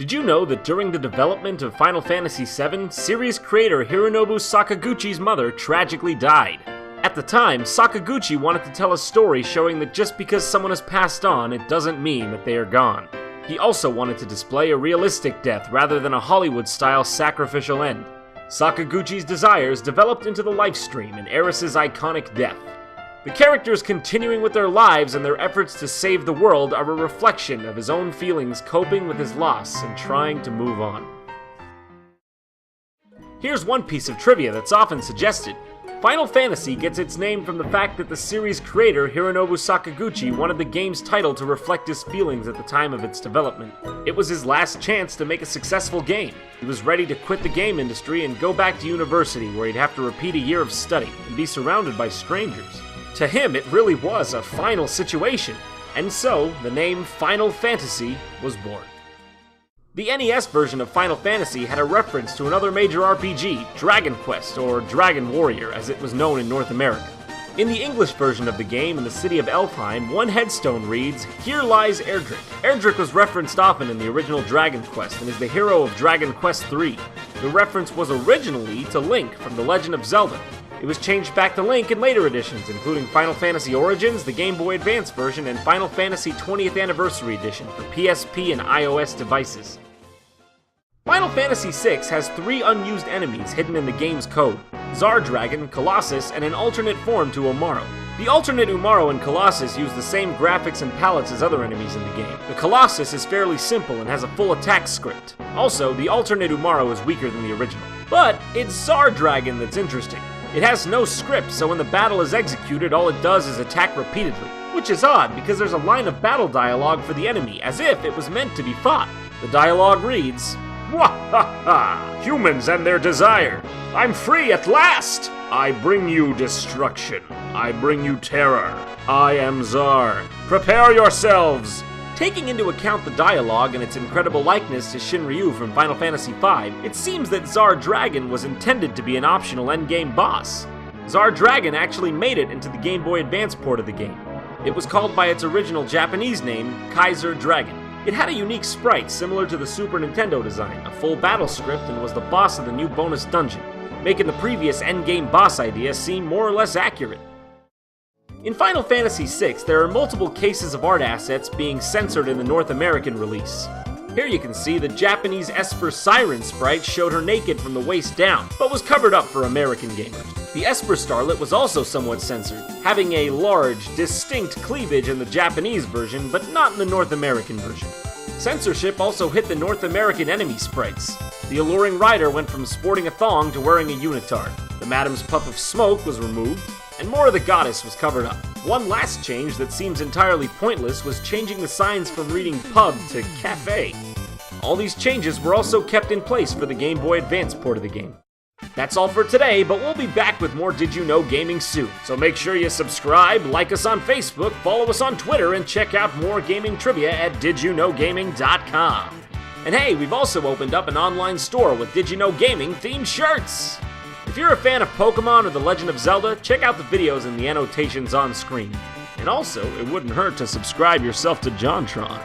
Did you know that during the development of Final Fantasy VII, series creator Hironobu Sakaguchi's mother tragically died? At the time, Sakaguchi wanted to tell a story showing that just because someone has passed on, it doesn't mean that they are gone. He also wanted to display a realistic death rather than a Hollywood-style sacrificial end. Sakaguchi's desires developed into the life stream in Aeris's iconic death. The characters continuing with their lives and their efforts to save the world are a reflection of his own feelings coping with his loss and trying to move on. Here's one piece of trivia that's often suggested. Final Fantasy gets its name from the fact that the series creator Hironobu Sakaguchi wanted the game's title to reflect his feelings at the time of its development. It was his last chance to make a successful game. He was ready to quit the game industry and go back to university where he'd have to repeat a year of study and be surrounded by strangers. To him, it really was a final situation, and so the name Final Fantasy was born. The NES version of Final Fantasy had a reference to another major RPG, Dragon Quest, or Dragon Warrior, as it was known in North America. In the English version of the game, in the city of Elfheim, one headstone reads, "Here lies Erdrick." Erdrick was referenced often in the original Dragon Quest and is the hero of Dragon Quest III. The reference was originally to Link from The Legend of Zelda. It was changed back to Link in later editions, including Final Fantasy Origins, the Game Boy Advance version, and Final Fantasy 20th Anniversary Edition for PSP and iOS devices. Final Fantasy VI has 3 unused enemies hidden in the game's code: Zardragon, Colossus, and an alternate form to Umaro. The alternate Umaro and Colossus use the same graphics and palettes as other enemies in the game. The Colossus is fairly simple and has a full attack script. Also, the alternate Umaro is weaker than the original. But it's Zardragon that's interesting. It has no script, so when the battle is executed, all it does is attack repeatedly. Which is odd, because there's a line of battle dialogue for the enemy, as if it was meant to be fought. The dialogue reads, "Wahaha! Humans and their desire! I'm free at last! I bring you destruction. I bring you terror. I am Zar. Prepare yourselves!" Taking into account the dialogue and its incredible likeness to Shinryu from Final Fantasy V, it seems that Zardragon was intended to be an optional endgame boss. Zardragon actually made it into the Game Boy Advance port of the game. It was called by its original Japanese name, Kaiser Dragon. It had a unique sprite similar to the Super Nintendo design, a full battle script, and was the boss of the new bonus dungeon, making the previous endgame boss idea seem more or less accurate. In Final Fantasy VI, there are multiple cases of art assets being censored in the North American release. Here you can see the Japanese Esper Siren sprite showed her naked from the waist down, but was covered up for American gamers. The Esper Starlet was also somewhat censored, having a large, distinct cleavage in the Japanese version, but not in the North American version. Censorship also hit the North American enemy sprites. The alluring rider went from sporting a thong to wearing a unitard. The Madam's puff of smoke was removed, and more of the goddess was covered up. One last change that seems entirely pointless was changing the signs from reading pub to cafe. All these changes were also kept in place for the Game Boy Advance port of the game. That's all for today, but we'll be back with more Did You Know Gaming soon. So make sure you subscribe, like us on Facebook, follow us on Twitter, and check out more gaming trivia at didyouknowgaming.com. And hey, we've also opened up an online store with Did You Know Gaming themed shirts. If you're a fan of Pokemon or The Legend of Zelda, check out the videos and the annotations on screen. And also, it wouldn't hurt to subscribe yourself to JonTron.